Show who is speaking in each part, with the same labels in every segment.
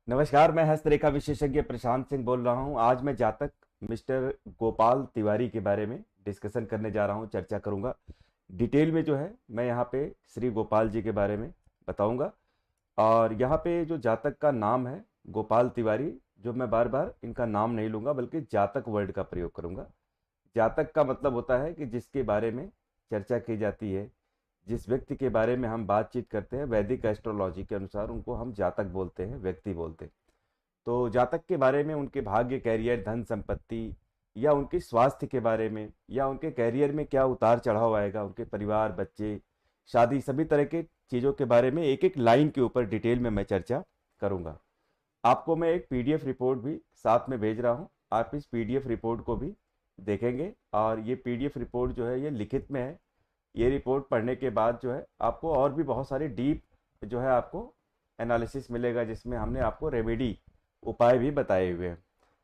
Speaker 1: नमस्कार, मैं हस्तरेखा विशेषज्ञ प्रशांत सिंह बोल रहा हूं। आज मैं जातक मिस्टर गोपाल तिवारी के बारे में डिस्कशन करने जा रहा हूं, चर्चा करूंगा। डिटेल में जो है मैं यहाँ पे श्री गोपाल जी के बारे में बताऊंगा। और यहाँ पे जो जातक का नाम है गोपाल तिवारी, जो मैं बार बार इनका नाम नहीं लूंगा बल्कि जातक वर्ड का प्रयोग करूंगा। जातक का मतलब होता है कि जिसके बारे में चर्चा की जाती है, जिस व्यक्ति के बारे में हम बातचीत करते हैं, वैदिक एस्ट्रोलॉजी के अनुसार उनको हम जातक बोलते हैं, व्यक्ति बोलते हैं। तो जातक के बारे में उनके भाग्य, कैरियर, धन संपत्ति या उनके स्वास्थ्य के बारे में या उनके कैरियर में क्या उतार चढ़ाव आएगा, उनके परिवार, बच्चे, शादी, सभी तरह के चीज़ों के बारे में एक एक लाइन के ऊपर डिटेल में मैं चर्चा करूंगा। आपको मैं एक पीडीएफ रिपोर्ट भी साथ में भेज रहा हूं। आप इस पीडीएफ रिपोर्ट को भी देखेंगे और ये पीडीएफ रिपोर्ट जो है ये लिखित में है। ये रिपोर्ट पढ़ने के बाद जो है आपको और भी बहुत सारी डीप जो है आपको एनालिसिस मिलेगा, जिसमें हमने आपको रेमेडी उपाय भी बताए हुए हैं।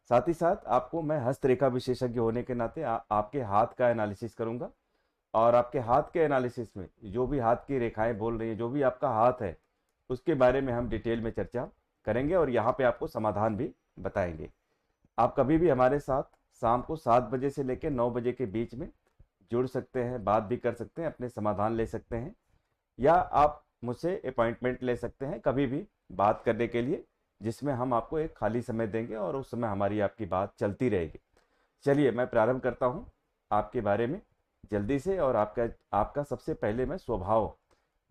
Speaker 1: साथ ही साथ आपको मैं हस्तरेखा विशेषज्ञ होने के नाते आपके हाथ का एनालिसिस करूंगा। और आपके हाथ के एनालिसिस में जो भी हाथ की रेखाएं बोल रही हैं, जो भी आपका हाथ है, उसके बारे में हम डिटेल में चर्चा करेंगे और यहाँ पे आपको समाधान भी बताएंगे। आप कभी भी हमारे साथ शाम को 7 बजे से लेकर 9 बजे के बीच में जुड़ सकते हैं, बात भी कर सकते हैं, अपने समाधान ले सकते हैं, या आप मुझसे अपॉइंटमेंट ले सकते हैं कभी भी बात करने के लिए, जिसमें हम आपको एक खाली समय देंगे और उस समय हमारी आपकी बात चलती रहेगी। चलिए मैं प्रारंभ करता हूं आपके बारे में जल्दी से। और आपका आपका सबसे पहले मैं स्वभाव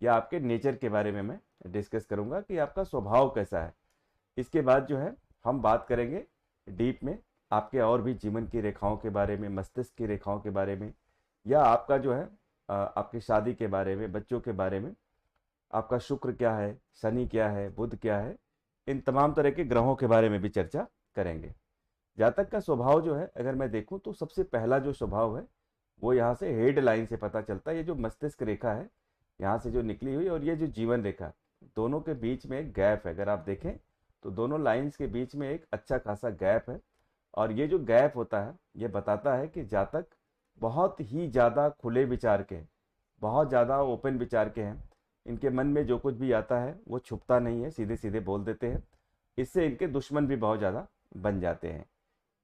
Speaker 1: या आपके नेचर के बारे में मैं डिस्कस करूंगा कि आपका स्वभाव कैसा है। इसके बाद जो है हम बात करेंगे डीप में आपके और भी जीवन की रेखाओं के बारे में, मस्तिष्क की रेखाओं के बारे में, या आपका जो है आपकी शादी के बारे में, बच्चों के बारे में, आपका शुक्र क्या है, शनि क्या है, बुध क्या है, इन तमाम तरह के ग्रहों के बारे में भी चर्चा करेंगे। जातक का स्वभाव जो है अगर मैं देखूं तो सबसे पहला जो स्वभाव है वो यहाँ से हेड लाइन से पता चलता है। ये जो मस्तिष्क रेखा है यहाँ से जो निकली हुई, और ये जो जीवन रेखा, दोनों के बीच में एक गैप है। अगर आप देखें तो दोनों लाइंस के बीच में एक अच्छा खासा गैप है। और ये जो गैप होता है ये बताता है कि जातक बहुत ही ज़्यादा खुले विचार के हैं, बहुत ज़्यादा ओपन विचार के हैं। इनके मन में जो कुछ भी आता है वो छुपता नहीं है, सीधे सीधे बोल देते हैं। इससे इनके दुश्मन भी बहुत ज़्यादा बन जाते हैं।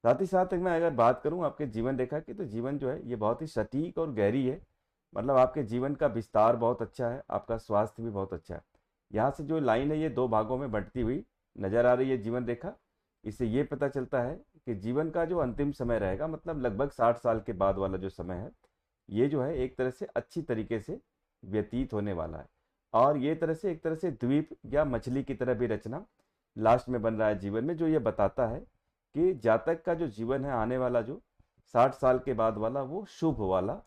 Speaker 1: साथ ही साथ मैं अगर बात करूं आपके जीवन रेखा की, तो जीवन जो है ये बहुत ही सटीक और गहरी है। मतलब आपके जीवन का विस्तार बहुत अच्छा है, आपका स्वास्थ्य भी बहुत अच्छा है। यहाँ से जो लाइन है ये दो भागों में बढ़ती हुई नजर आ रही है जीवन रेखा। इससे ये पता चलता है कि जीवन का जो अंतिम समय रहेगा, मतलब लगभग 60 साल के बाद वाला जो समय है, ये जो है एक तरह से अच्छी तरीके से व्यतीत होने वाला है। और ये तरह से एक तरह से द्वीप या मछली की तरह भी रचना लास्ट में बन रहा है जीवन में, जो ये बताता है कि जातक का जो जीवन है आने वाला, जो 60 साल के बाद वाला, वो शुभ वाला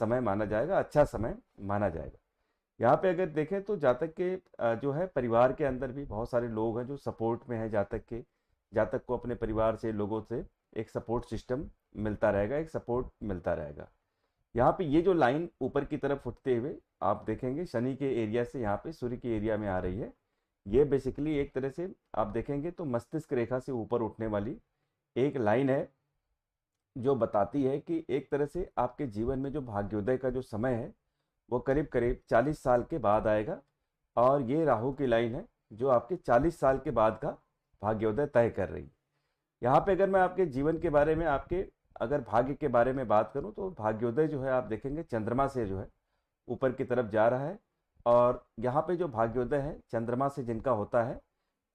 Speaker 1: समय माना जाएगा, अच्छा समय माना जाएगा। यहाँ पे अगर देखें तो जातक के जो है परिवार के अंदर भी बहुत सारे लोग हैं जो सपोर्ट में है जातक के। जातक को अपने परिवार से, लोगों से एक सपोर्ट सिस्टम मिलता रहेगा, एक सपोर्ट मिलता रहेगा। यहाँ पे ये जो लाइन ऊपर की तरफ उठते हुए आप देखेंगे शनि के एरिया से यहाँ पे सूर्य के एरिया में आ रही है। ये बेसिकली एक तरह से आप देखेंगे तो मस्तिष्क रेखा से ऊपर उठने वाली एक लाइन है, जो बताती है कि एक तरह से आपके जीवन में जो भाग्योदय का जो समय है वो करीब करीब 40 साल के बाद आएगा। और ये राहु की लाइन है जो आपके 40 साल के बाद का भाग्योदय तय कर रही है। यहाँ पे अगर मैं आपके जीवन के बारे में, आपके अगर भाग्य के बारे में बात करूँ, तो भाग्योदय जो है आप देखेंगे चंद्रमा से जो है ऊपर की तरफ जा रहा है। और यहाँ पे जो भाग्योदय है चंद्रमा से जिनका होता है,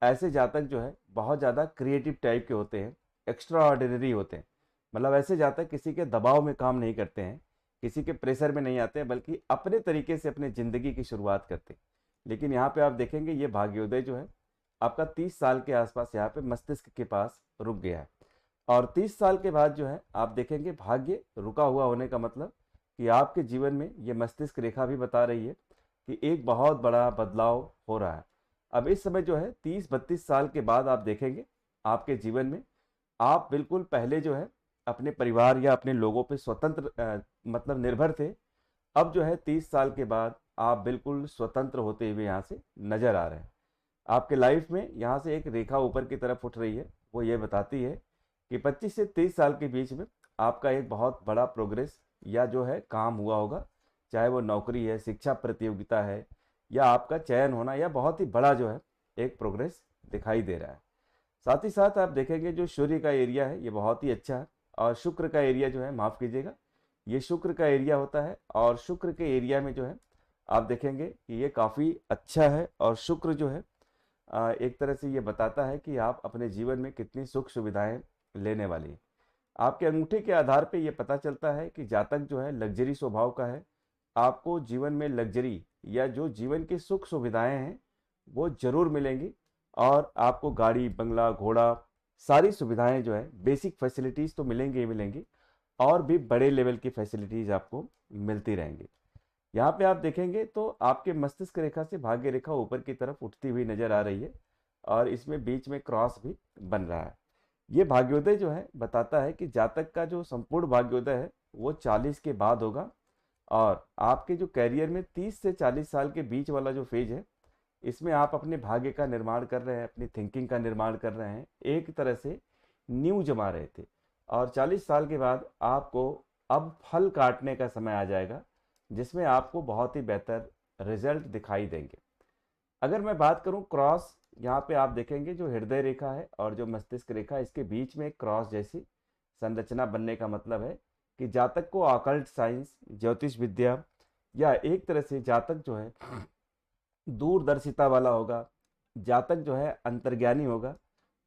Speaker 1: ऐसे जातक जो है बहुत ज़्यादा क्रिएटिव टाइप के होते हैं, एक्स्ट्रा ऑर्डिनरी होते हैं। मतलब ऐसे जातक किसी के दबाव में काम नहीं करते हैं, किसी के प्रेशर में नहीं आते हैं, बल्कि अपने तरीके से अपने ज़िंदगी की शुरुआत करते हैं। लेकिन यहाँ पे आप देखेंगे ये भाग्योदय जो है आपका 30 साल के आसपास यहाँ पे मस्तिष्क के पास रुक गया है। और 30 साल के बाद जो है आप देखेंगे भाग्य रुका हुआ होने का मतलब कि आपके जीवन में ये मस्तिष्क रेखा भी बता रही है कि एक बहुत बड़ा बदलाव हो रहा है। अब इस समय जो है 30-32 साल के बाद आप देखेंगे आपके जीवन में आप बिल्कुल पहले जो है अपने परिवार या अपने लोगों पे स्वतंत्र मतलब निर्भर थे। अब जो है 30 साल के बाद आप बिल्कुल स्वतंत्र होते हुए यहाँ से नजर आ रहे हैं। आपके लाइफ में यहाँ से एक रेखा ऊपर की तरफ उठ रही है, वो ये बताती है कि 25 से 30 साल के बीच में आपका एक बहुत बड़ा प्रोग्रेस या जो है काम हुआ होगा। चाहे वो नौकरी है, शिक्षा प्रतियोगिता है, या आपका चयन होना, या बहुत ही बड़ा जो है एक प्रोग्रेस दिखाई दे रहा है। साथ ही साथ आप देखेंगे जो सूर्य का एरिया है ये बहुत ही अच्छा है, और शुक्र का एरिया जो है, माफ़ कीजिएगा, ये शुक्र का एरिया होता है, और शुक्र के एरिया में जो है आप देखेंगे कि ये काफ़ी अच्छा है। और शुक्र जो है एक तरह से ये बताता है कि आप अपने जीवन में कितनी सुख सुविधाएं लेने वाली हैं। आपके अंगूठे के आधार पे ये पता चलता है कि जातक जो है लग्जरी स्वभाव का है। आपको जीवन में लग्जरी या जो जीवन की सुख सुविधाएं हैं वो जरूर मिलेंगी, और आपको गाड़ी बंगला घोड़ा सारी सुविधाएं जो है, बेसिक फैसिलिटीज़ तो मिलेंगी ही मिलेंगी, और भी बड़े लेवल की फैसिलिटीज़ आपको मिलती रहेंगी। यहाँ पे आप देखेंगे तो आपके मस्तिष्क रेखा से भाग्य रेखा ऊपर की तरफ उठती हुई नजर आ रही है, और इसमें बीच में क्रॉस भी बन रहा है। ये भाग्योदय जो है बताता है कि जातक का जो संपूर्ण भाग्योदय है वो 40 के बाद होगा, और आपके जो कैरियर में 30 से 40 साल के बीच वाला जो फेज है, इसमें आप अपने भाग्य का निर्माण कर रहे हैं, अपनी थिंकिंग का निर्माण कर रहे हैं, एक तरह से नींव जमा रहे थे। और 40 साल के बाद आपको अब फल काटने का समय आ जाएगा, जिसमें आपको बहुत ही बेहतर रिजल्ट दिखाई देंगे। अगर मैं बात करूं क्रॉस, यहाँ पे आप देखेंगे जो हृदय रेखा है और जो मस्तिष्क रेखा है, इसके बीच में एक क्रॉस जैसी संरचना बनने का मतलब है कि जातक को ऑकल्ट साइंस, ज्योतिष विद्या, या एक तरह से जातक जो है दूरदर्शिता वाला होगा, जातक जो है अंतर्ज्ञानी होगा।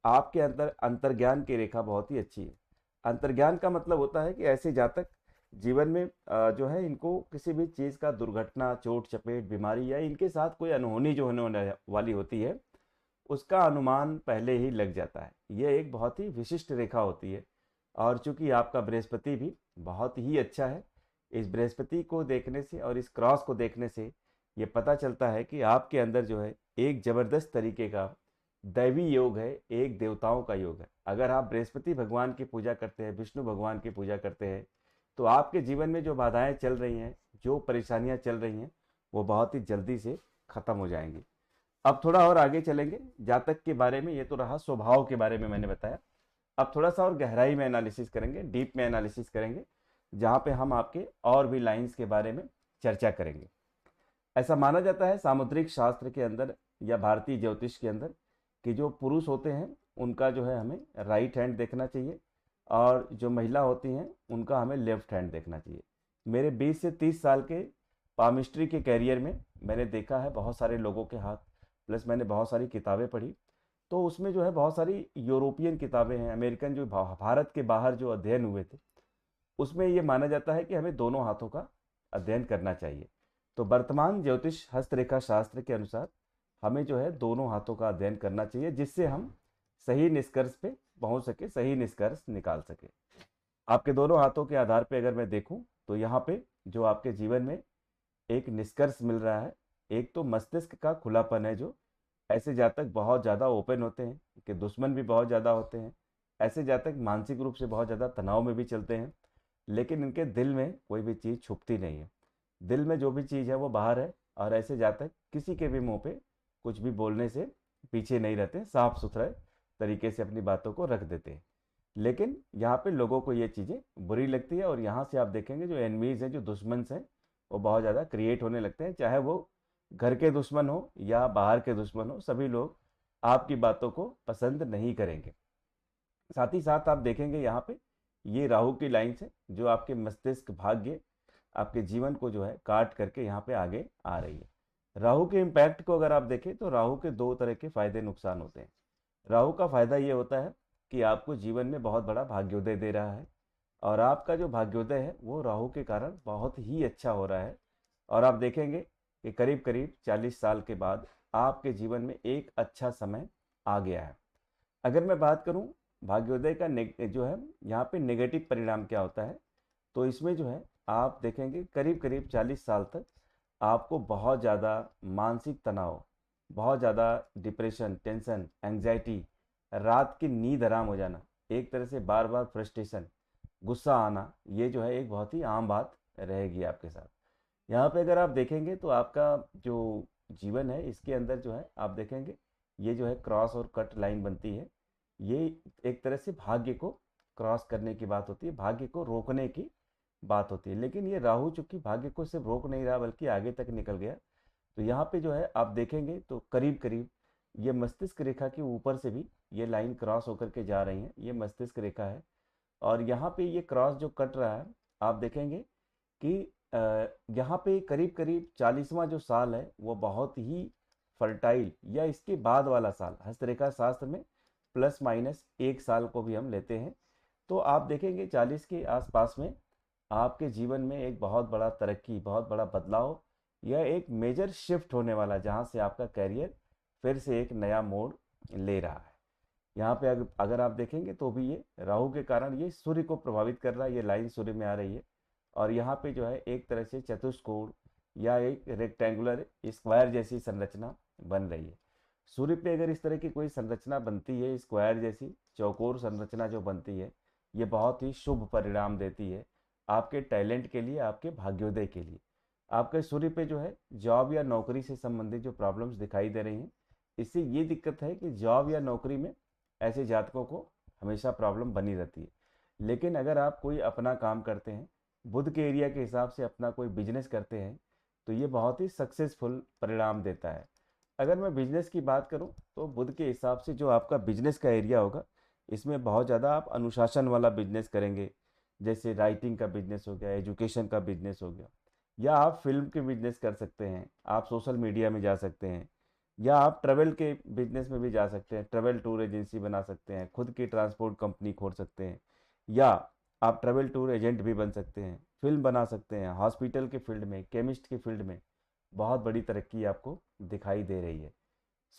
Speaker 1: आपके अंदर अंतर्ज्ञान की रेखा बहुत ही अच्छी है। अंतर्ज्ञान का मतलब होता है कि ऐसे जातक जीवन में जो है इनको किसी भी चीज़ का दुर्घटना, चोट चपेट, बीमारी, या इनके साथ कोई अनहोनी जो होने वाली होती है, उसका अनुमान पहले ही लग जाता है। ये एक बहुत ही विशिष्ट रेखा होती है। और चूंकि आपका बृहस्पति भी बहुत ही अच्छा है, इस बृहस्पति को देखने से और इस क्रॉस को देखने से ये पता चलता है कि आपके अंदर जो है एक ज़बरदस्त तरीके का दैवी योग है, एक देवताओं का योग है। अगर आप बृहस्पति भगवान की पूजा करते हैं, विष्णु भगवान की पूजा करते हैं, तो आपके जीवन में जो बाधाएं चल रही हैं, जो परेशानियां चल रही हैं, वो बहुत ही जल्दी से ख़त्म हो जाएंगी। अब थोड़ा और आगे चलेंगे जातक के बारे में। ये तो रहा स्वभाव के बारे में मैंने बताया। अब थोड़ा सा और गहराई में एनालिसिस करेंगे, डीप में एनालिसिस करेंगे, जहाँ पे हम आपके और भी लाइंस के बारे में चर्चा करेंगे। ऐसा माना जाता है सामुद्रिक शास्त्र के अंदर या भारतीय ज्योतिष के अंदर कि जो पुरुष होते हैं उनका जो है हमें राइट हैंड देखना चाहिए, और जो महिला होती हैं उनका हमें लेफ्ट हैंड देखना चाहिए। मेरे 20 से 30 साल के पामिस्ट्री के कैरियर में मैंने देखा है बहुत सारे लोगों के हाथ, प्लस मैंने बहुत सारी किताबें पढ़ी, तो उसमें जो है बहुत सारी यूरोपियन किताबें हैं, अमेरिकन, जो भारत के बाहर जो अध्ययन हुए थे, उसमें ये माना जाता है कि हमें दोनों हाथों का अध्ययन करना चाहिए। तो वर्तमान ज्योतिष हस्तरेखा शास्त्र के अनुसार हमें जो है दोनों हाथों का अध्ययन करना चाहिए, जिससे हम सही निष्कर्ष पे पहुंच सके, सही निष्कर्ष निकाल सके। आपके दोनों हाथों के आधार पे अगर मैं देखूं तो यहाँ पे जो आपके जीवन में एक निष्कर्ष मिल रहा है, एक तो मस्तिष्क का खुलापन है। जो ऐसे जातक बहुत ज़्यादा ओपन होते हैं कि दुश्मन भी बहुत ज़्यादा होते हैं। ऐसे जातक मानसिक रूप से बहुत ज़्यादा तनाव में भी चलते हैं, लेकिन इनके दिल में कोई भी चीज़ छुपती नहीं है। दिल में जो भी चीज़ है वो बाहर है, और ऐसे जातक किसी के भी मुंह पे कुछ भी बोलने से पीछे नहीं रहते, साफ सुथरे तरीके से अपनी बातों को रख देते हैं। लेकिन यहाँ पे लोगों को ये चीज़ें बुरी लगती है, और यहाँ से आप देखेंगे जो एनमीज हैं, जो दुश्मन हैं, वो बहुत ज़्यादा क्रिएट होने लगते हैं। चाहे वो घर के दुश्मन हो या बाहर के दुश्मन हो, सभी लोग आपकी बातों को पसंद नहीं करेंगे। साथ ही साथ आप देखेंगे यहाँ पे ये राहु की लाइन्स है, जो आपके मस्तिष्क, भाग्य, आपके जीवन को जो है काट करके यहाँ पे आगे आ रही है। राहु के इम्पैक्ट को अगर आप देखें तो राहु के दो तरह के फायदे नुकसान होते हैं। राहु का फायदा ये होता है कि आपको जीवन में बहुत बड़ा भाग्योदय दे रहा है, और आपका जो भाग्योदय है वो राहु के कारण बहुत ही अच्छा हो रहा है। और आप देखेंगे कि करीब करीब 40 साल के बाद आपके जीवन में एक अच्छा समय आ गया है। अगर मैं बात करूं भाग्योदय का जो है यहाँ पे नेगेटिव परिणाम क्या होता है, तो इसमें जो है आप देखेंगे करीब करीब 40 साल तक आपको बहुत ज़्यादा मानसिक तनाव, बहुत ज़्यादा डिप्रेशन, टेंशन, एंग्जाइटी, रात की नींद हराम हो जाना, एक तरह से बार बार फ्रस्ट्रेशन, गुस्सा आना, ये जो है एक बहुत ही आम बात रहेगी आपके साथ। यहाँ पे अगर आप देखेंगे तो आपका जो जीवन है इसके अंदर जो है आप देखेंगे ये जो है क्रॉस और कट लाइन बनती है, ये एक तरह से भाग्य को क्रॉस करने की बात होती है, भाग्य को रोकने की बात होती है। लेकिन ये राहु चूंकि भाग्य को सिर्फ रोक नहीं रहा बल्कि आगे तक निकल गया, तो यहाँ पे जो है आप देखेंगे तो करीब करीब ये मस्तिष्क रेखा के ऊपर से भी ये लाइन क्रॉस होकर के जा रही है, ये मस्तिष्क रेखा है। और यहाँ पे ये क्रॉस जो कट रहा है, आप देखेंगे कि यहाँ पे करीब करीब 40वां जो साल है वो बहुत ही फर्टाइल, या इसके बाद वाला साल हस्तरेखा शास्त्र में प्लस माइनस 1 साल को भी हम लेते हैं। तो आप देखेंगे 40 के आसपास में आपके जीवन में एक बहुत बड़ा तरक्की, बहुत बड़ा बदलाव, या एक मेजर शिफ्ट होने वाला, जहाँ से आपका कैरियर फिर से एक नया मोड़ ले रहा है। यहाँ पे अगर आप देखेंगे तो भी ये राहु के कारण ये सूर्य को प्रभावित कर रहा है, ये लाइन सूर्य में आ रही है। और यहाँ पे जो है एक तरह से चतुष्कोण या एक रेक्टेंगुलर स्क्वायर जैसी संरचना बन रही है। सूर्य पे अगर इस तरह की कोई संरचना बनती है, स्क्वायर जैसी चौकोर संरचना जो बनती है, ये बहुत ही शुभ परिणाम देती है आपके टैलेंट के लिए, आपके भाग्योदय के लिए। आपके सूर्य पे जो है जॉब या नौकरी से संबंधित जो प्रॉब्लम्स दिखाई दे रही हैं, इससे ये दिक्कत है कि जॉब या नौकरी में ऐसे जातकों को हमेशा प्रॉब्लम बनी रहती है। लेकिन अगर आप कोई अपना काम करते हैं, बुध के एरिया के हिसाब से अपना कोई बिजनेस करते हैं, तो ये बहुत ही सक्सेसफुल परिणाम देता है। अगर मैं बिजनेस की बात करूं तो बुध के हिसाब से जो आपका बिजनेस का एरिया होगा, इसमें बहुत ज़्यादा आप अनुशासन वाला बिजनेस करेंगे। जैसे राइटिंग का बिजनेस हो गया, एजुकेशन का बिजनेस हो गया, या आप फिल्म के बिजनेस कर सकते हैं, आप सोशल मीडिया में जा सकते हैं, या आप ट्रैवल के बिजनेस में भी जा सकते हैं, ट्रैवल टूर एजेंसी बना सकते हैं, खुद की ट्रांसपोर्ट कंपनी खोल सकते हैं, या आप ट्रैवल टूर एजेंट भी बन सकते हैं, फिल्म बना सकते हैं, हॉस्पिटल के फील्ड में, केमिस्ट के फील्ड में बहुत बड़ी तरक्की आपको दिखाई दे रही है।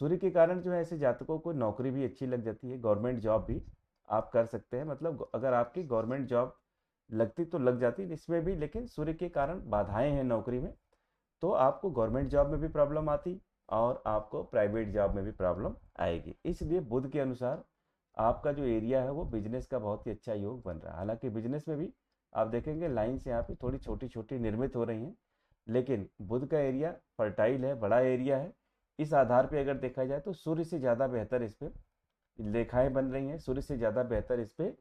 Speaker 1: सूर्य के कारण जो है ऐसे जातकों को नौकरी भी अच्छी लग जाती है, गवर्नमेंट जॉब भी आप कर सकते हैं। मतलब अगर आपकी गवर्नमेंट जॉब लगती तो लग जाती इसमें भी, लेकिन सूर्य के कारण बाधाएं हैं नौकरी में, तो आपको गवर्नमेंट जॉब में भी प्रॉब्लम आती और आपको प्राइवेट जॉब में भी प्रॉब्लम आएगी। इसलिए बुध के अनुसार आपका जो एरिया है वो बिजनेस का बहुत ही अच्छा योग बन रहा है। हालांकि बिजनेस में भी आप देखेंगे लाइन्स यहाँ पे थोड़ी छोटी छोटी निर्मित हो रही हैं, लेकिन बुध का एरिया फर्टाइल है, बड़ा एरिया है। इस आधार पे अगर देखा जाए तो सूर्य से ज़्यादा बेहतर इस पे रेखाएं बन रही हैं, सूर्य से ज़्यादा बेहतर इस पे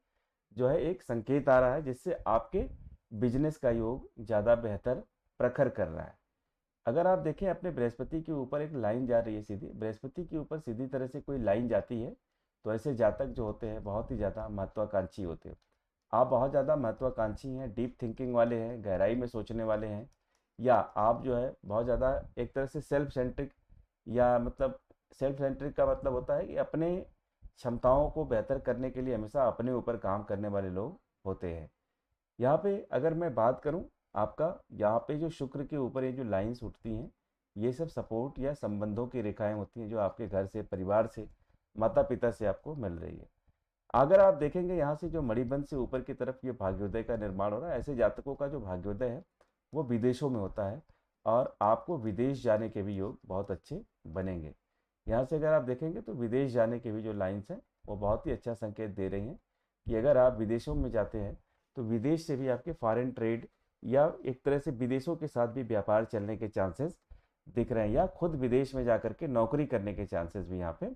Speaker 1: जो है एक संकेत आ रहा है, जिससे आपके बिजनेस का योग ज़्यादा बेहतर प्रखर कर रहा है। अगर आप देखें अपने बृहस्पति के ऊपर एक लाइन जा रही है सीधी, बृहस्पति के ऊपर सीधी तरह से कोई लाइन जाती है, तो ऐसे जातक जो होते हैं बहुत ही ज़्यादा महत्वाकांक्षी होते हैं। आप बहुत ज़्यादा महत्वाकांक्षी हैं, डीप थिंकिंग वाले हैं, गहराई में सोचने वाले हैं, या आप जो है बहुत ज़्यादा एक तरह से सेल्फ सेंट्रिक, या मतलब सेल्फ सेंट्रिक का मतलब होता है कि अपने क्षमताओं को बेहतर करने के लिए हमेशा अपने ऊपर काम करने वाले लोग होते हैं। यहाँ पे अगर मैं बात करूँ आपका, यहाँ पे जो शुक्र के ऊपर ये जो लाइंस उठती हैं, ये सब सपोर्ट या संबंधों की रेखाएं होती हैं, जो आपके घर से, परिवार से, माता पिता से आपको मिल रही है। अगर आप देखेंगे यहाँ से जो मणिबंध से ऊपर की तरफ ये भाग्योदय का निर्माण हो रहा है, ऐसे जातकों का जो भाग्योदय है वो विदेशों में होता है, और आपको विदेश जाने के भी योग बहुत अच्छे बनेंगे। यहाँ से अगर आप देखेंगे तो विदेश जाने के भी जो लाइन्स हैं वो बहुत ही अच्छा संकेत दे रही हैं कि अगर आप विदेशों में जाते हैं तो विदेश से भी आपके फॉरेन ट्रेड या एक तरह से विदेशों के साथ भी व्यापार चलने के चांसेस दिख रहे हैं, या खुद विदेश में जाकर के नौकरी करने के चांसेस भी यहाँ पे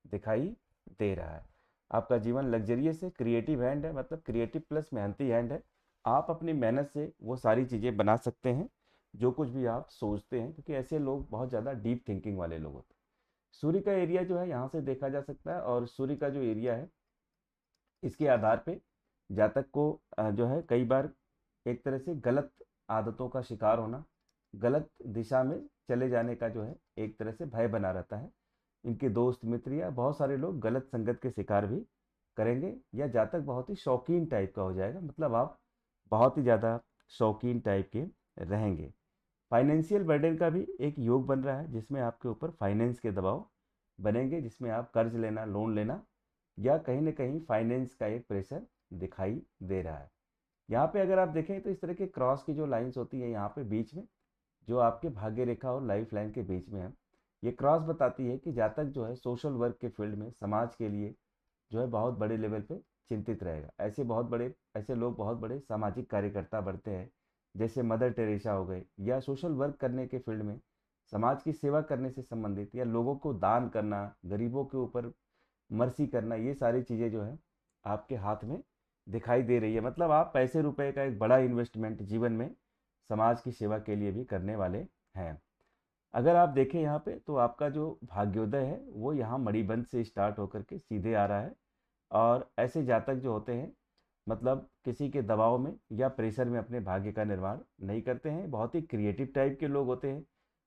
Speaker 1: दिखाई दे रहा है। आपका जीवन लग्जरियस है, क्रिएटिव हैंड है, मतलब क्रिएटिव प्लस मेहनती हैंड है। आप अपनी मेहनत से वो सारी चीज़ें बना सकते हैं जो कुछ भी आप सोचते हैं, क्योंकि ऐसे लोग बहुत ज़्यादा डीप थिंकिंग वाले लोग होते हैं। सूर्य का एरिया जो है यहाँ से देखा जा सकता है, और सूर्य का जो एरिया है इसके आधार पे जातक को जो है कई बार एक तरह से गलत आदतों का शिकार होना, गलत दिशा में चले जाने का जो है एक तरह से भय बना रहता है। इनके दोस्त मित्र या बहुत सारे लोग गलत संगत के शिकार भी करेंगे, या जातक बहुत ही शौकीन टाइप का हो जाएगा, मतलब आप बहुत ही ज़्यादा शौकीन टाइप के रहेंगे। फाइनेंशियल बर्डन का भी एक योग बन रहा है, जिसमें आपके ऊपर फाइनेंस के दबाव बनेंगे, जिसमें आप कर्ज लेना, लोन लेना, या कहीं ना कहीं फाइनेंस का एक प्रेशर दिखाई दे रहा है। यहाँ पे अगर आप देखें तो इस तरह के क्रॉस की जो लाइंस होती है यहाँ पे बीच में, जो आपके भाग्य रेखा और लाइफ लाइन के बीच में है, ये क्रॉस बताती है कि जातक जो है सोशल वर्क के फील्ड में समाज के लिए जो है बहुत बड़े लेवल पे चिंतित रहेगा। ऐसे लोग बहुत बड़े सामाजिक कार्यकर्ता बनते हैं, जैसे मदर टेरेसा हो गए, या सोशल वर्क करने के फील्ड में समाज की सेवा करने से संबंधित, या लोगों को दान करना, गरीबों के ऊपर मर्सी करना, ये सारी चीज़ें जो है आपके हाथ में दिखाई दे रही है। मतलब आप पैसे रुपए का एक बड़ा इन्वेस्टमेंट जीवन में समाज की सेवा के लिए भी करने वाले हैं। अगर आप देखें यहाँ पे तो आपका जो भाग्योदय है वो यहाँ मणिबंध से स्टार्ट होकर के सीधे आ रहा है। और ऐसे जातक जो होते हैं मतलब किसी के दबाव में या प्रेशर में अपने भाग्य का निर्माण नहीं करते हैं, बहुत ही क्रिएटिव टाइप के लोग होते हैं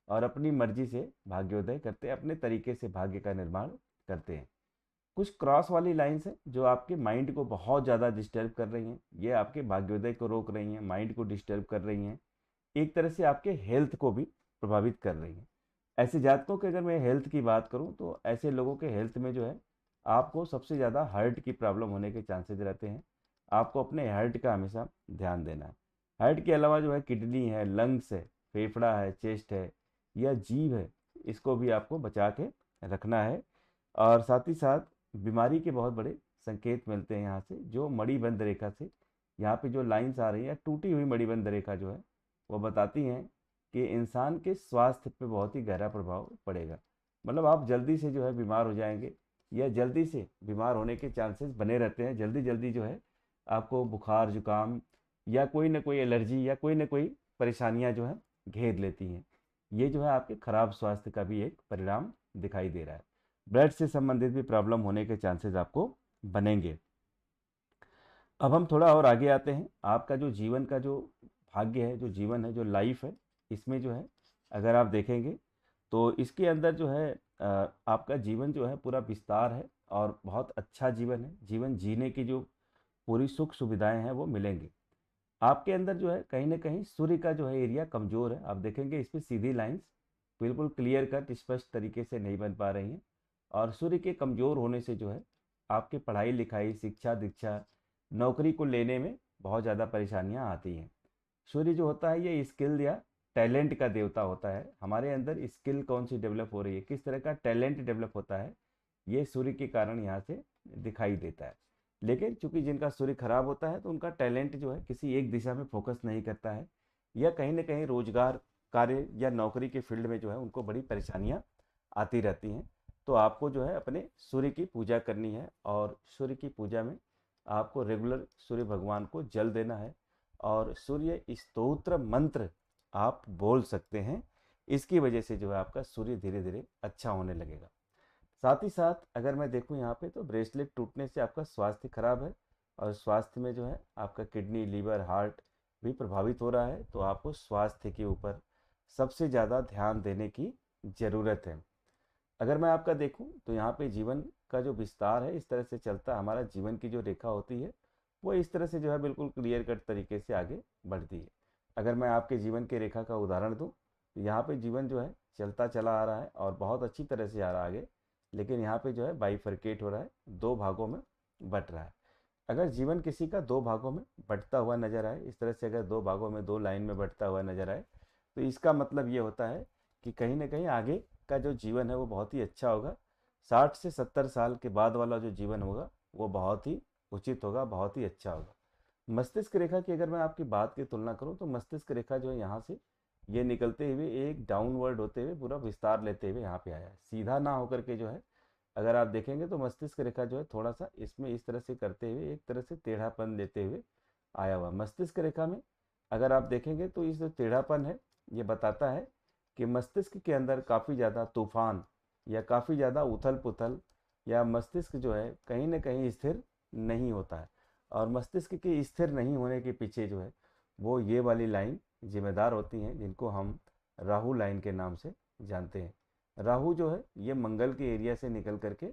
Speaker 1: और अपनी मर्जी से भाग्योदय करते हैं, अपने तरीके से भाग्य का निर्माण करते हैं। कुछ क्रॉस वाली लाइंस हैं जो आपके माइंड को बहुत ज़्यादा डिस्टर्ब कर रही हैं, ये आपके भाग्योदय को रोक रही हैं, माइंड को डिस्टर्ब कर रही हैं, एक तरह से आपके हेल्थ को भी प्रभावित कर रही हैं। ऐसे जातकों के अगर मैं हेल्थ की बात करूं तो ऐसे लोगों के हेल्थ में जो है आपको सबसे ज़्यादा हार्ट की प्रॉब्लम होने के चांसेस रहते हैं। आपको अपने हार्ट का हमेशा ध्यान देना है। हार्ट के अलावा जो है किडनी है, लंग्स है, फेफड़ा है, चेस्ट है या जीभ है, इसको भी आपको बचा के रखना है। और साथ ही साथ बीमारी के बहुत बड़े संकेत मिलते हैं यहाँ से, जो मणिबंध रेखा से यहाँ पे जो लाइंस आ रही है, टूटी हुई मणिबंध रेखा जो है वो बताती हैं कि इंसान के स्वास्थ्य पे बहुत ही गहरा प्रभाव पड़ेगा। मतलब आप जल्दी से जो है बीमार हो जाएंगे या जल्दी से बीमार होने के चांसेस बने रहते हैं। जल्दी जल्दी जो है आपको बुखार जुकाम या कोई ना कोई एलर्जी या कोई ना कोई परेशानियां जो है घेर लेती हैं। ये जो है आपके खराब स्वास्थ्य का भी एक परिणाम दिखाई दे रहा है। ब्लड से संबंधित भी प्रॉब्लम होने के चांसेस आपको बनेंगे। अब हम थोड़ा और आगे आते हैं। आपका जो जीवन का जो भाग्य है, जो जीवन है, जो लाइफ है, इसमें जो है अगर आप देखेंगे तो इसके अंदर जो है आपका जीवन जो है पूरा विस्तार है और बहुत अच्छा जीवन है। जीवन जीने की जो पूरी सुख सुविधाएं हैं वो मिलेंगी। आपके अंदर जो है कहीं ना कहीं सूर्य का जो है एरिया कमजोर है। आप देखेंगे इस पे सीधी लाइंस बिल्कुल क्लियर कट स्पष्ट तरीके से नहीं बन पा रही हैं। और सूर्य के कमजोर होने से जो है आपके पढ़ाई लिखाई, शिक्षा दीक्षा, नौकरी को लेने में बहुत ज़्यादा परेशानियां आती हैं। सूर्य जो होता है ये स्किल या टैलेंट का देवता होता है। हमारे अंदर स्किल कौन सी डेवलप हो रही है, किस तरह का टैलेंट डेवलप होता है, ये सूर्य के कारण यहाँ से दिखाई देता है। लेकिन चूंकि जिनका सूर्य खराब होता है तो उनका टैलेंट जो है किसी एक दिशा में फोकस नहीं करता है या कहीं ना कहीं रोजगार, कार्य या नौकरी के फील्ड में जो है उनको बड़ी परेशानियां आती रहती हैं। तो आपको जो है अपने सूर्य की पूजा करनी है और सूर्य की पूजा में आपको रेगुलर सूर्य भगवान को जल देना है और सूर्य स्तोत्र मंत्र आप बोल सकते हैं। इसकी वजह से जो है आपका सूर्य धीरे धीरे अच्छा होने लगेगा। साथ ही साथ अगर मैं देखूं यहाँ पे तो ब्रेसलेट टूटने से आपका स्वास्थ्य खराब है और स्वास्थ्य में जो है आपका किडनी, लीवर, हार्ट भी प्रभावित हो रहा है। तो आपको स्वास्थ्य के ऊपर सबसे ज़्यादा ध्यान देने की ज़रूरत है। अगर मैं आपका देखूं तो यहाँ पे जीवन का जो विस्तार है इस तरह से चलता है। हमारा जीवन की जो रेखा होती है वो इस तरह से जो है बिल्कुल क्लियर कट तरीके से आगे बढ़ती है। अगर मैं आपके जीवन की रेखा का उदाहरण दूं तो यहाँ पे जीवन जो है चलता चला आ रहा है और बहुत अच्छी तरह से आ रहा है आगे। लेकिन यहाँ पे जो है बाइफरकेट हो रहा है, दो भागों में बट रहा है। अगर जीवन किसी का दो भागों में बटता हुआ नजर आए, इस तरह से अगर दो भागों में, दो लाइन में बटता हुआ नजर आए, तो इसका मतलब ये होता है कि कहीं ना कहीं आगे का जो जीवन है वो बहुत ही अच्छा होगा। 60 से 70 साल के बाद वाला जो जीवन होगा वो बहुत ही उचित होगा, बहुत ही अच्छा होगा। मस्तिष्क रेखा की अगर मैं आपकी बात की तुलना करूं तो मस्तिष्क रेखा जो है यहाँ से ये निकलते हुए एक डाउनवर्ड होते हुए पूरा विस्तार लेते हुए यहाँ पे आया है, सीधा ना होकर के जो है। अगर आप देखेंगे तो मस्तिष्क रेखा जो है थोड़ा सा इसमें इस तरह से करते हुए एक तरह से टेढ़ापन लेते हुए आया हुआ। मस्तिष्क रेखा में अगर आप देखेंगे तो इस जो टेढ़ापन है ये बताता है कि मस्तिष्क के अंदर काफ़ी ज़्यादा तूफान या काफ़ी ज़्यादा उथल पुथल, या मस्तिष्क जो है कहीं ना कहीं स्थिर नहीं होता है। और मस्तिष्क के स्थिर नहीं होने के पीछे जो है वो ये वाली लाइन जिम्मेदार होती हैं, जिनको हम राहु लाइन के नाम से जानते हैं। राहु जो है ये मंगल के एरिया से निकल करके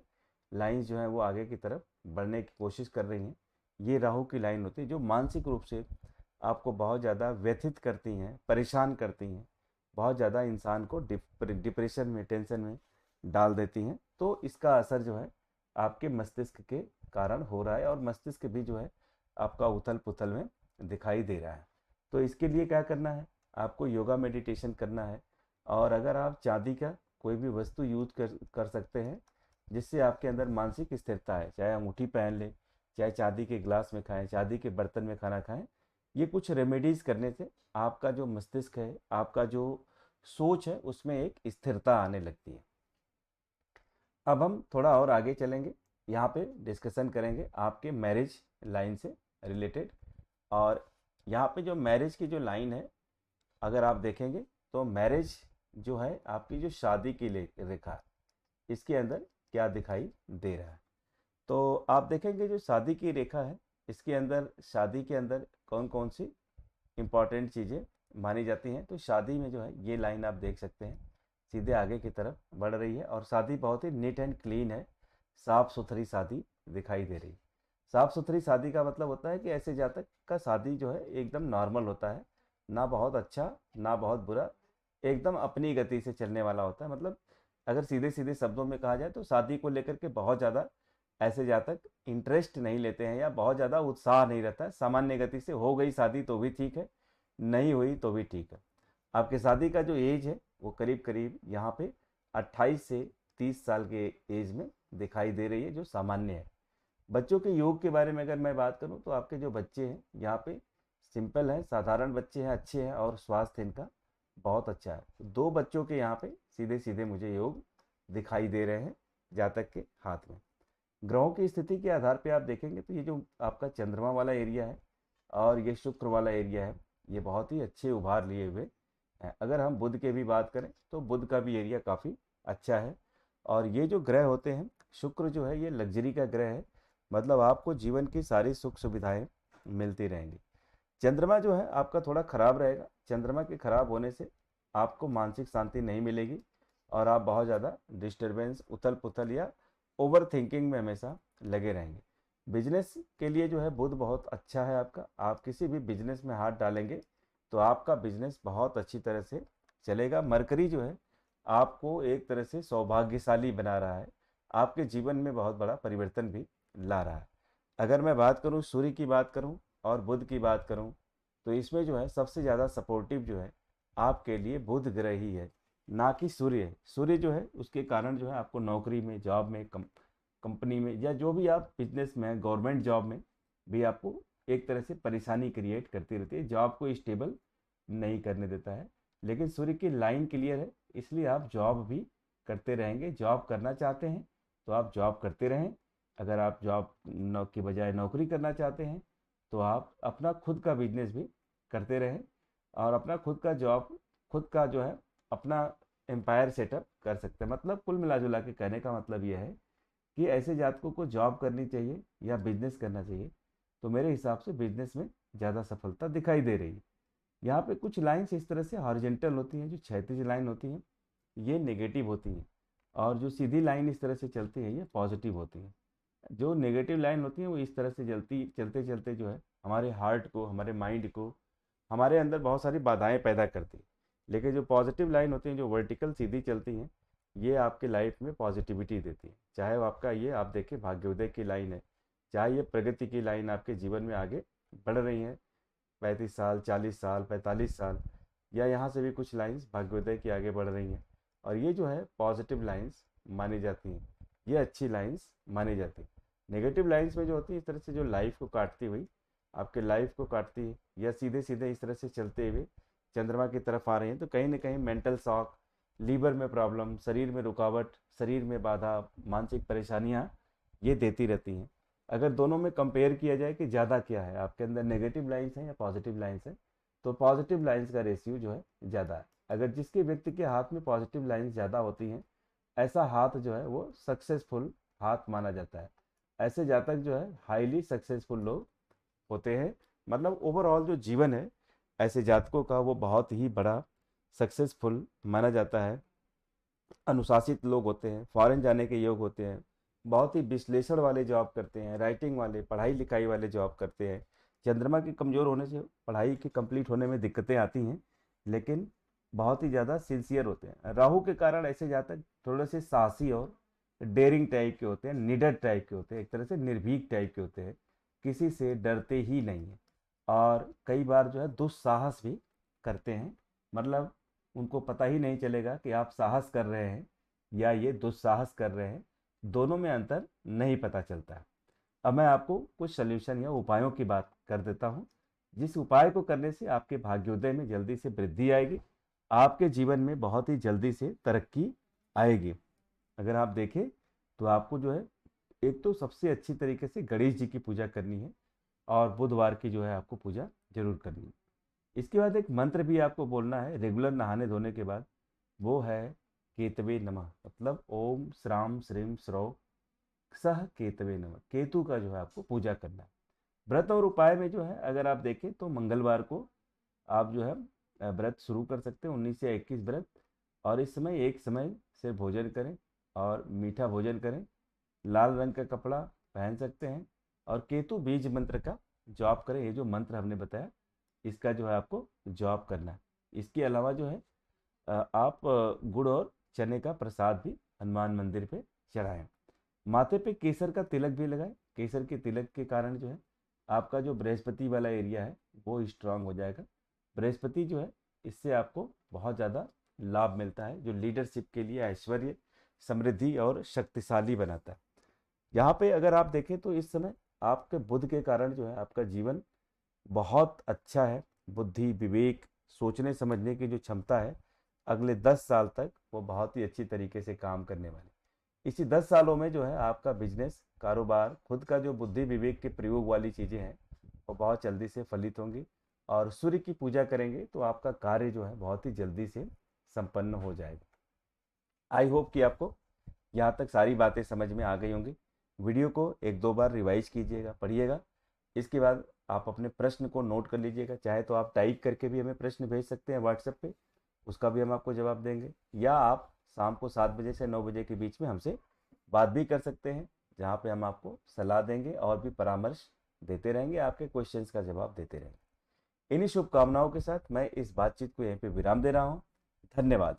Speaker 1: लाइंस जो है वो आगे की तरफ बढ़ने की कोशिश कर रही हैं। ये राहु की लाइन होती है जो मानसिक रूप से आपको बहुत ज़्यादा व्यथित करती हैं, परेशान करती हैं, बहुत ज़्यादा इंसान को डिप्रेशन में, टेंशन में डाल देती हैं। तो इसका असर जो है आपके मस्तिष्क के कारण हो रहा है और मस्तिष्क भी जो है आपका उथल पुथल में दिखाई दे रहा है। तो इसके लिए क्या करना है, आपको योगा मेडिटेशन करना है। और अगर आप चांदी का कोई भी वस्तु यूज कर सकते हैं जिससे आपके अंदर मानसिक स्थिरता है, चाहे अंगूठी पहन लें, चाहे चांदी के ग्लास में खाएं, चांदी के बर्तन में खाना खाएं, ये कुछ रेमेडीज करने से आपका जो मस्तिष्क है, आपका जो सोच है, उसमें एक स्थिरता आने लगती है। अब हम थोड़ा और आगे चलेंगे, यहाँ पे डिस्कशन करेंगे आपके मैरिज लाइन से रिलेटेड। और यहाँ पे जो मैरिज की जो लाइन है अगर आप देखेंगे तो मैरिज जो है आपकी जो शादी की रेखा, इसके अंदर क्या दिखाई दे रहा है। तो आप देखेंगे जो शादी की रेखा है, इसके अंदर शादी के अंदर कौन कौन सी इंपॉर्टेंट चीज़ें मानी जाती हैं। तो शादी में जो है ये लाइन आप देख सकते हैं, सीधे आगे की तरफ बढ़ रही है और शादी बहुत ही नीट एंड क्लीन है, साफ सुथरी शादी दिखाई दे रही है। साफ सुथरी शादी का मतलब होता है कि ऐसे जातक का शादी जो है एकदम नॉर्मल होता है, ना बहुत अच्छा ना बहुत बुरा, एकदम अपनी गति से चलने वाला होता है। मतलब अगर सीधे सीधे शब्दों में कहा जाए तो शादी को लेकर के बहुत ज़्यादा ऐसे जातक इंटरेस्ट नहीं लेते हैं या बहुत ज़्यादा उत्साह नहीं रहता है। सामान्य गति से हो गई शादी तो भी ठीक है, नहीं हुई तो भी ठीक है। आपके शादी का जो एज है वो करीब करीब यहाँ पे 28 से 30 साल के एज में दिखाई दे रही है, जो सामान्य है। बच्चों के योग के बारे में अगर मैं बात करूं तो आपके जो बच्चे हैं यहाँ पे सिंपल हैं, साधारण बच्चे हैं, अच्छे हैं और स्वास्थ्य इनका बहुत अच्छा है। तो 2 बच्चों के यहाँ पे सीधे सीधे मुझे योग दिखाई दे रहे हैं जातक के हाथ में। ग्रहों की स्थिति के आधार पे आप देखेंगे तो ये जो आपका चंद्रमा वाला एरिया है और ये शुक्र वाला एरिया है, ये बहुत ही अच्छे उभार लिए हुए हैं। अगर हम बुध के भी बात करें तो बुध का भी एरिया काफ़ी अच्छा है। और ये जो ग्रह होते हैं, शुक्र जो है ये लग्जरी का ग्रह है, मतलब आपको जीवन की सारी सुख सुविधाएं मिलती रहेंगी। चंद्रमा जो है आपका थोड़ा खराब रहेगा, चंद्रमा के खराब होने से आपको मानसिक शांति नहीं मिलेगी और आप बहुत ज़्यादा डिस्टरबेंस, उथल पुथल या ओवर थिंकिंग में हमेशा लगे रहेंगे। बिजनेस के लिए जो है बुध बहुत अच्छा है आपका, आप किसी भी बिजनेस में हाथ डालेंगे तो आपका बिजनेस बहुत अच्छी तरह से चलेगा। मरकरी जो है आपको एक तरह से सौभाग्यशाली बना रहा है, आपके जीवन में बहुत बड़ा परिवर्तन भी ला रहा है। अगर मैं बात करूं, सूर्य की बात करूं और बुध की बात करूं, तो इसमें जो है सबसे ज़्यादा सपोर्टिव जो है आपके लिए बुध ग्रह ही है, ना कि सूर्य है। सूर्य जो है उसके कारण जो है आपको नौकरी में, जॉब में, कंपनी में या जो भी आप बिजनेस में, गवर्नमेंट जॉब में भी आपको एक तरह से परेशानी क्रिएट करती रहती है, जॉब को स्टेबल नहीं करने देता है। लेकिन सूर्य की लाइन क्लियर है, इसलिए आप जॉब भी करते रहेंगे। जॉब करना चाहते हैं तो आप जॉब करते रहें, अगर आप जॉब की बजाय नौकरी करना चाहते हैं तो आप अपना खुद का बिजनेस भी करते रहें और अपना खुद का जॉब, खुद का जो है अपना एम्पायर सेटअप कर सकते हैं। मतलब कुल मिला जुला के कहने का मतलब यह है कि ऐसे जातकों को जॉब करनी चाहिए या बिजनेस करना चाहिए। तो मेरे हिसाब से बिजनेस में ज़्यादा सफलता दिखाई दे रही है। यहाँ पे कुछ लाइंस इस तरह से हॉरिजेंटल होती हैं, जो क्षैतिज लाइन होती हैं ये नेगेटिव होती हैं, और जो सीधी लाइन इस तरह से चलती है ये पॉजिटिव होती है। जो नेगेटिव लाइन होती है वो इस तरह से चलती चलते चलते जो है हमारे हार्ट को, हमारे माइंड को, हमारे अंदर बहुत सारी बाधाएं पैदा करती है। लेकिन जो पॉजिटिव लाइन होती हैं, जो वर्टिकल सीधी चलती हैं, ये आपके लाइफ में पॉजिटिविटी देती है। चाहे वो आपका ये आप देखें भाग्योदय की लाइन है, चाहे ये प्रगति की लाइन आपके जीवन में आगे बढ़ रही है, 35 साल, 40 साल, 45 साल, या यहाँ से भी कुछ लाइंस भाग्योदय की आगे बढ़ रही हैं, और ये जो है पॉजिटिव लाइंस मानी जाती हैं, ये अच्छी लाइंस मानी जाती हैं। नेगेटिव लाइंस में जो होती है इस तरह से जो लाइफ को काटती हुई, आपके लाइफ को काटती है, या सीधे सीधे इस तरह से चलते हुए चंद्रमा की तरफ आ रही हैं, तो कहीं ना कहीं मेंटल शॉक, लीवर में प्रॉब्लम, शरीर में रुकावट, शरीर में बाधा, मानसिक परेशानियां ये देती रहती हैं। अगर दोनों में कंपेयर किया जाए कि ज़्यादा क्या है आपके अंदर, नेगेटिव लाइंस हैं या पॉजिटिव लाइंस हैं, तो पॉजिटिव लाइंस का रेशियो जो है ज़्यादा है। अगर जिसके व्यक्ति के हाथ में पॉजिटिव लाइंस ज़्यादा होती हैं, ऐसा हाथ जो है वो सक्सेसफुल हाथ माना जाता है। ऐसे जातक जो है हाईली सक्सेसफुल लोग होते हैं। मतलब ओवरऑल जो जीवन है ऐसे जातकों का वो बहुत ही बड़ा सक्सेसफुल माना जाता है। अनुशासित लोग होते हैं, फॉरेन जाने के योग होते हैं, बहुत ही विश्लेषण वाले जॉब करते हैं, राइटिंग वाले, पढ़ाई लिखाई वाले जॉब करते हैं। चंद्रमा के कमज़ोर होने से पढ़ाई के कंप्लीट होने में दिक्कतें आती हैं, लेकिन बहुत ही ज़्यादा सिंसियर होते हैं। राहु के कारण ऐसे जातक थोड़े से साहसी और डेयरिंग टाइप के होते हैं, निडर टाइप के होते हैं, एक तरह से निर्भीक टाइप के होते हैं, किसी से डरते ही नहीं हैं, और कई बार जो है दुस्साहस भी करते हैं। मतलब उनको पता ही नहीं चलेगा कि आप साहस कर रहे हैं या ये दुस्साहस कर रहे हैं, दोनों में अंतर नहीं पता चलता है। अब मैं आपको कुछ सल्यूशन या उपायों की बात कर देता हूँ, जिस उपाय को करने से आपके भाग्योदय में जल्दी से वृद्धि आएगी, आपके जीवन में बहुत ही जल्दी से तरक्की आएगी। अगर आप देखें तो आपको जो है एक तो सबसे अच्छी तरीके से गणेश जी की पूजा करनी है, और बुधवार की जो है आपको पूजा जरूर करनी है। इसके बाद एक मंत्र भी आपको बोलना है रेगुलर नहाने धोने के बाद। वो है केतवे नमः, मतलब ओम श्राम श्रीम श्रौ सह केतवे नमः। केतु का जो है आपको पूजा करना है। व्रत और उपाय में जो है अगर आप देखें तो मंगलवार को आप जो है व्रत शुरू कर सकते हैं, 19 से 21 व्रत। और इस समय एक समय से भोजन करें और मीठा भोजन करें। लाल रंग का कपड़ा पहन सकते हैं और केतु बीज मंत्र का जॉब करें। ये जो मंत्र हमने बताया इसका जो है आपको जॉब करना है। इसके अलावा जो है आप गुड़ और चने का प्रसाद भी हनुमान मंदिर पे चढ़ाएं। माथे पे केसर का तिलक भी लगाएं। केसर के तिलक के कारण जो है आपका जो बृहस्पति वाला एरिया है वो स्ट्रांग हो जाएगा। बृहस्पति जो है इससे आपको बहुत ज़्यादा लाभ मिलता है, जो लीडरशिप के लिए ऐश्वर्य, समृद्धि और शक्तिशाली बनाता है। यहाँ पे अगर आप देखें तो इस समय आपके बुध के कारण जो है आपका जीवन बहुत अच्छा है। बुद्धि, विवेक, सोचने समझने की जो क्षमता है अगले 10 साल तक वो बहुत ही अच्छी तरीके से काम करने वाली। इसी 10 सालों में जो है आपका बिजनेस, कारोबार, खुद का जो बुद्धि विवेक के प्रयोग वाली चीज़ें हैं वो बहुत जल्दी से फलित होंगी। और सूर्य की पूजा करेंगे तो आपका कार्य जो है बहुत ही जल्दी से संपन्न हो जाएगा। आई होप कि आपको यहाँ तक सारी बातें समझ में आ गई होंगी। वीडियो को एक दो बार रिवाइज कीजिएगा, पढ़िएगा। इसके बाद आप अपने प्रश्न को नोट कर लीजिएगा। चाहे तो आप टाइप करके भी हमें प्रश्न भेज सकते हैं व्हाट्सएप पे, उसका भी हम आपको जवाब देंगे। या आप शाम को 7 बजे से 9 बजे के बीच में हमसे बात भी कर सकते हैं, जहाँ पे हम आपको सलाह देंगे और भी परामर्श देते रहेंगे, आपके क्वेश्चंस का जवाब देते रहेंगे। इन्हीं शुभकामनाओं के साथ मैं इस बातचीत को यहीं पे विराम दे रहा हूँ। धन्यवाद।